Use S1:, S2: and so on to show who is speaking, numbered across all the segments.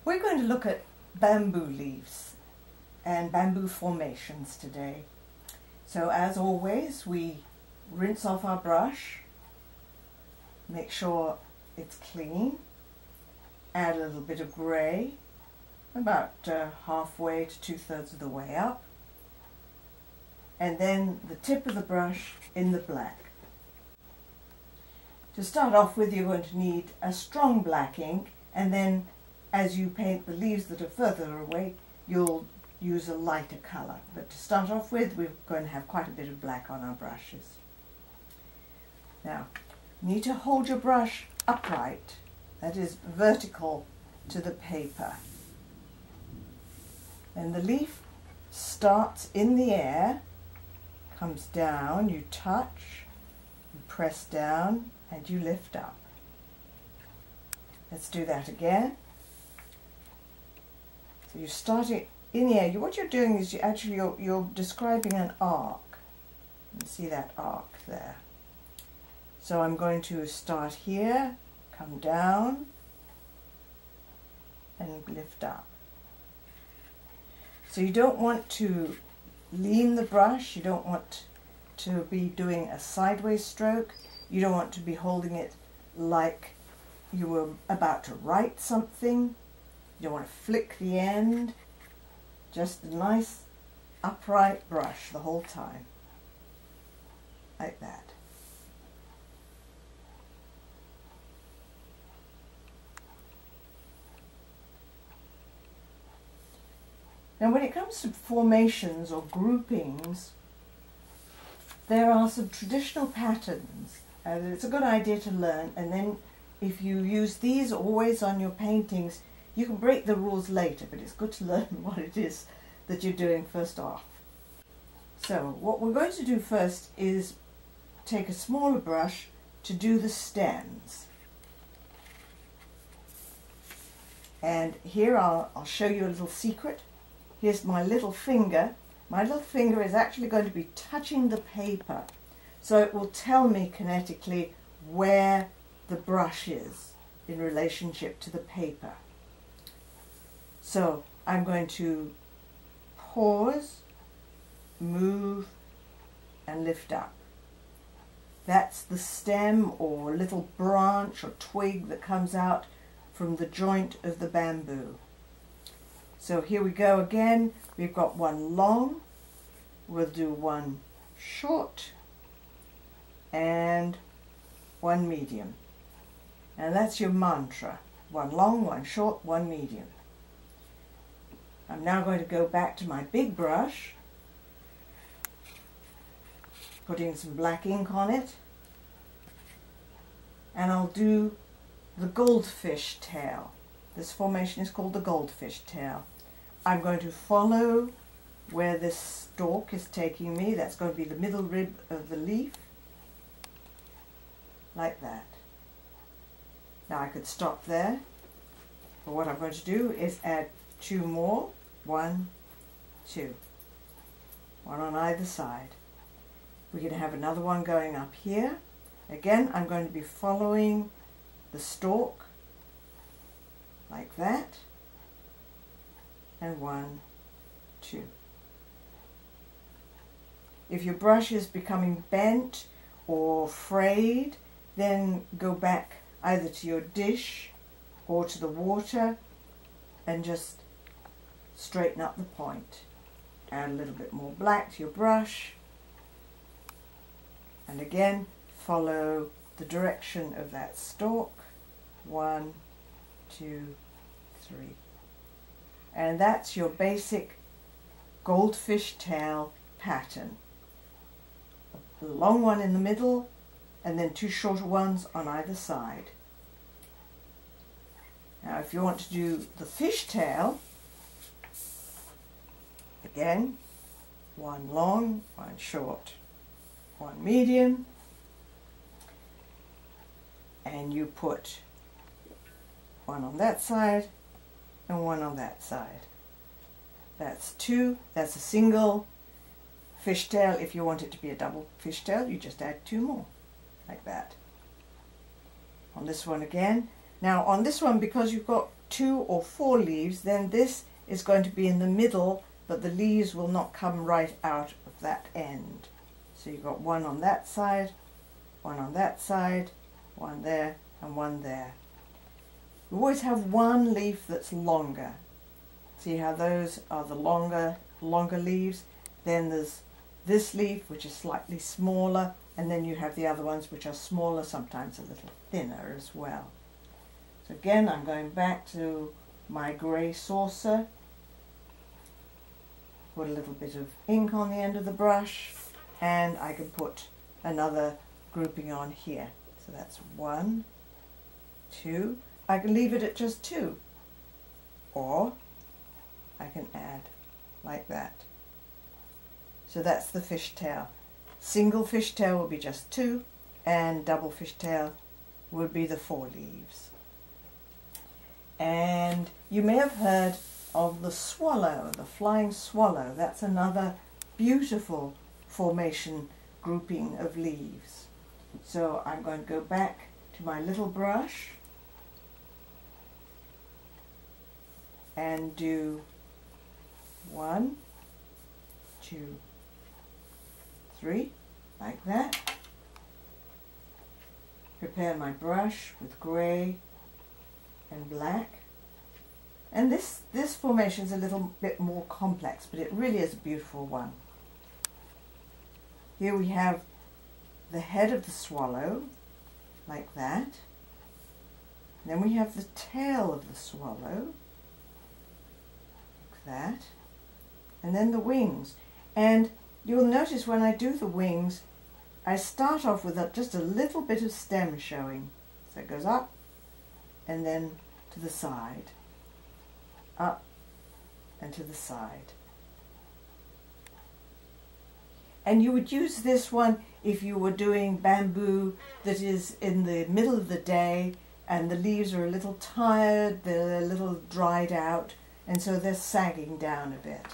S1: We're going to look at bamboo leaves and bamboo formations today. So as always, we rinse off our brush, make sure it's clean, add a little bit of grey, about halfway to 2/3 of the way up, and then the tip of the brush in the black. To start off with, you're going to need a strong black ink, and then as you paint the leaves that are further away, you'll use a lighter colour. But to start off with, we're going to have quite a bit of black on our brushes. Now, you need to hold your brush upright, that is vertical to the paper. Then the leaf starts in the air, comes down, you touch, you press down, and you lift up. Let's do that again. So you start it in the air. What you're doing is you're describing an arc. You see that arc there. So I'm going to start here, come down, and lift up. So you don't want to lean the brush, you don't want to be doing a sideways stroke, you don't want to be holding it like you were about to write something, you don't want to flick the end, just a nice upright brush the whole time, like that. Now when it comes to formations or groupings, there are some traditional patterns and it's a good idea to learn, and then if you use these always on your paintings, you can break the rules later, but it's good to learn what it is that you're doing first off. So what we're going to do first is take a smaller brush to do the stems. And here I'll show you a little secret. Here's my little finger. My little finger is actually going to be touching the paper, so it will tell me kinetically where the brush is in relationship to the paper. So I'm going to pause, move, and lift up. That's the stem or little branch or twig that comes out from the joint of the bamboo. So here we go again. We've got one long, we'll do one short, and one medium. And that's your mantra. One long, one short, one medium. I'm now going to go back to my big brush, putting some black ink on it, and I'll do the goldfish tail. This formation is called the goldfish tail. I'm going to follow where this stalk is taking me. That's going to be the middle rib of the leaf, like that. Now I could stop there, but what I'm going to do is add two more. 1, 2. One on either side. We're going to have another one going up here. Again, I'm going to be following the stalk, like that, and 1, 2. If your brush is becoming bent or frayed, then go back either to your dish or to the water and just straighten up the point. Add a little bit more black to your brush, and again follow the direction of that stalk. 1, 2, 3. And that's your basic goldfish tail pattern. A long one in the middle and then two shorter ones on either side. Now if you want to do the fish tail, again, one long, one short, one medium, and you put one on that side and one on that side. That's two. That's a single fishtail. If you want it to be a double fishtail, you just add two more, like that. On this one again. Now on this one, because you've got 2 or 4 leaves, then this is going to be in the middle, but the leaves will not come right out of that end. So you've got one on that side, one on that side, one there and one there. We always have one leaf that's longer. See how those are the longer leaves? Then there's this leaf which is slightly smaller, and then you have the other ones which are smaller, sometimes a little thinner as well. So again, I'm going back to my grey saucer, put a little bit of ink on the end of the brush, and I can put another grouping on here. So that's 1, 2. I can leave it at just 2, or I can add like that. So that's the fishtail. Single fishtail will be just 2, and double fishtail would be the 4 leaves. And you may have heard of the swallow, the flying swallow. That's another beautiful formation grouping of leaves. So I'm going to go back to my little brush and do 1, 2, 3, like that. Prepare my brush with grey and black. And this formation is a little bit more complex, but it really is a beautiful one. Here we have the head of the swallow, like that. Then we have the tail of the swallow, like that. And then the wings. And you'll notice when I do the wings, I start off with just a little bit of stem showing. So it goes up and then to the side, up and to the side. And you would use this one if you were doing bamboo that is in the middle of the day and the leaves are a little tired, they're a little dried out, and so they're sagging down a bit.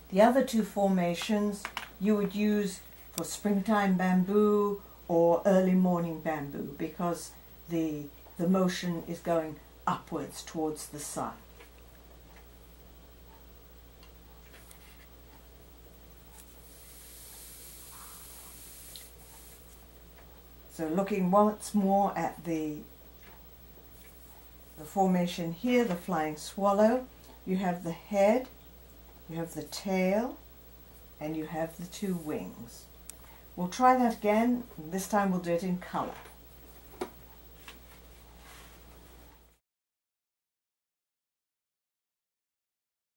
S1: The other 2 formations you would use for springtime bamboo or early morning bamboo, because the motion is going upwards towards the sun. So looking once more at the formation here, the flying swallow, you have the head, you have the tail, and you have the 2 wings. We'll try that again. This time we'll do it in colour.